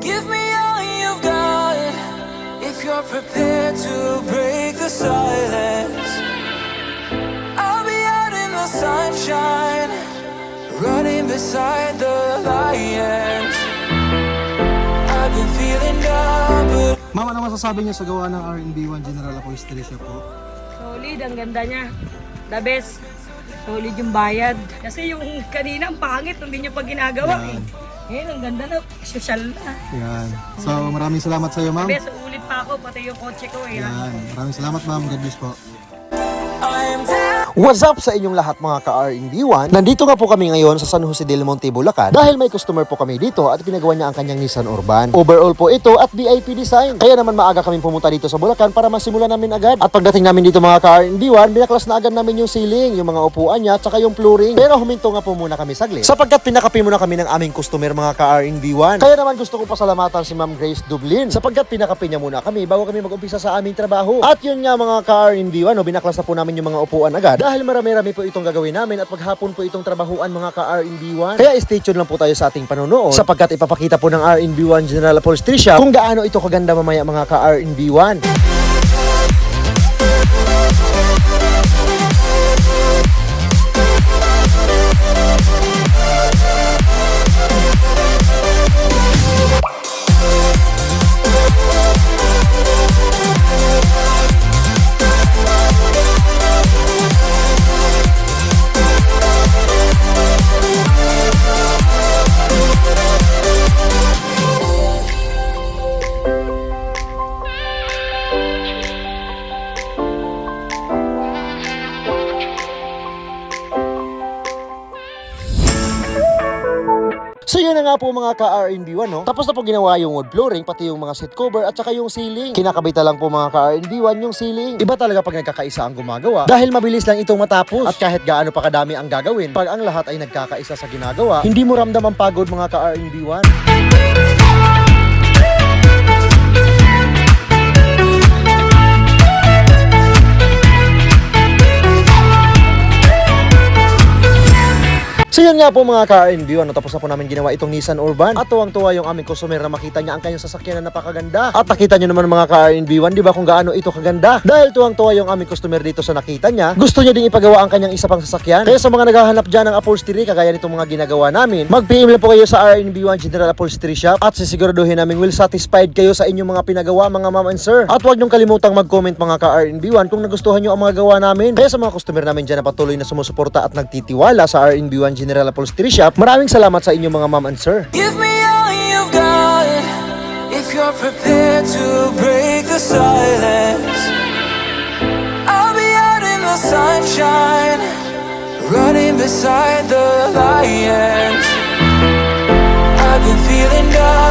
Give me all you've got if you're prepared to break the silence. I'll be out in the sunshine, running beside the lions. I've been feeling down, but Ma'am, ano masasabi niyo sa gawa ng RNB1 General Acosta Tricia po? Solid, ang ganda niya. The best. Solid yung bayad. Kasi yung kanina, ang pangit, hindi niya pa ginagawa. Yan. Ngayon, ang ganda na. Social na. Yan. So, maraming salamat sa iyo, ma'am. The best, ulit pa ako, pati yung kotse ko. Yan. Maraming salamat, ma'am. God bless po. I'm down. What's up sa inyong lahat mga ka-RNB1? Nandito nga po kami ngayon sa San Jose del Monte, Bulacan dahil may customer po kami dito at pinagawa niya ang kanyang Nissan Urban. Overall po ito at VIP design. Kaya naman maaga kami pumunta dito sa Bulacan para masimulan namin agad. At pagdating namin dito mga ka-RNB1, binaklas na agad namin yung ceiling, yung mga upuan niya at saka yung flooring. Pero huminto nga po muna kami saglit sapagkat pinakapi muna kami ng aming customer mga ka-RNB1. Kaya naman gusto ko pasalamatan si Ma'am Grace Dublin sapagkat pinakapi niya muna kami bago kami mag-umpisa sa aming trabaho. At yun nga mga ka-RNB1, binaklas na po namin yung mga upuan agad dahil marami-rami po itong gagawin namin at maghapon po itong trabahuan mga ka-RNB1. Kaya stay tuned lang po tayo sa ating panonood sapagkat ipapakita po ng RNB1 General Upholstery Shop kung gaano ito kaganda mamaya mga ka-RNB1. So yun na nga po mga ka-RNB1 no. Tapos na po ginawa yung wood flooring, pati yung mga seat cover at saka yung ceiling. Kinakabita lang po mga ka-RNB1 yung ceiling. Iba talaga pag nagkakaisa ang gumagawa dahil mabilis lang itong matapos. At kahit gaano pa kadami ang gagawin, pag ang lahat ay nagkakaisa sa ginagawa, hindi mo ramdam ang pagod mga ka-RNB1. So yun nga po mga ka-RNB1, tapos na po namin ginawa itong Nissan Urban. At tuwang-tuwa yung aming customer na makita niya ang kanyang sasakyan na napakaganda. At nakita nyo naman mga ka-RNB1, di ba kung gaano ito kaganda? Dahil tuwang-tuwa yung aming customer dito sa nakita niya, gusto niya ding ipagawa ang kanyang isa pang sasakyan. Kaya sa mga naghahanap dyan ng upholstery, kagaya nitong mga ginagawa namin, mag-PM lang po kayo sa RNB1 General Upholstery Shop at sisiguraduhin namin will satisfied kayo sa inyong mga pinagawa mga ma'am and sir. At huwag niyong kalimutang mag-comment mga ka-RNB1 kung nagustuhan nyo ang mga gawa namin. Kaya sa mga customer namin dyan na patuloy na sumusuporta at nagtitiwala sa RNB1 General Upholstery Shop, maraming salamat sa inyo mga ma'am and sir. Give me all you've got if you're prepared to break the silence. I'll be out in the sunshine, running beside the lions. I've been feeling down.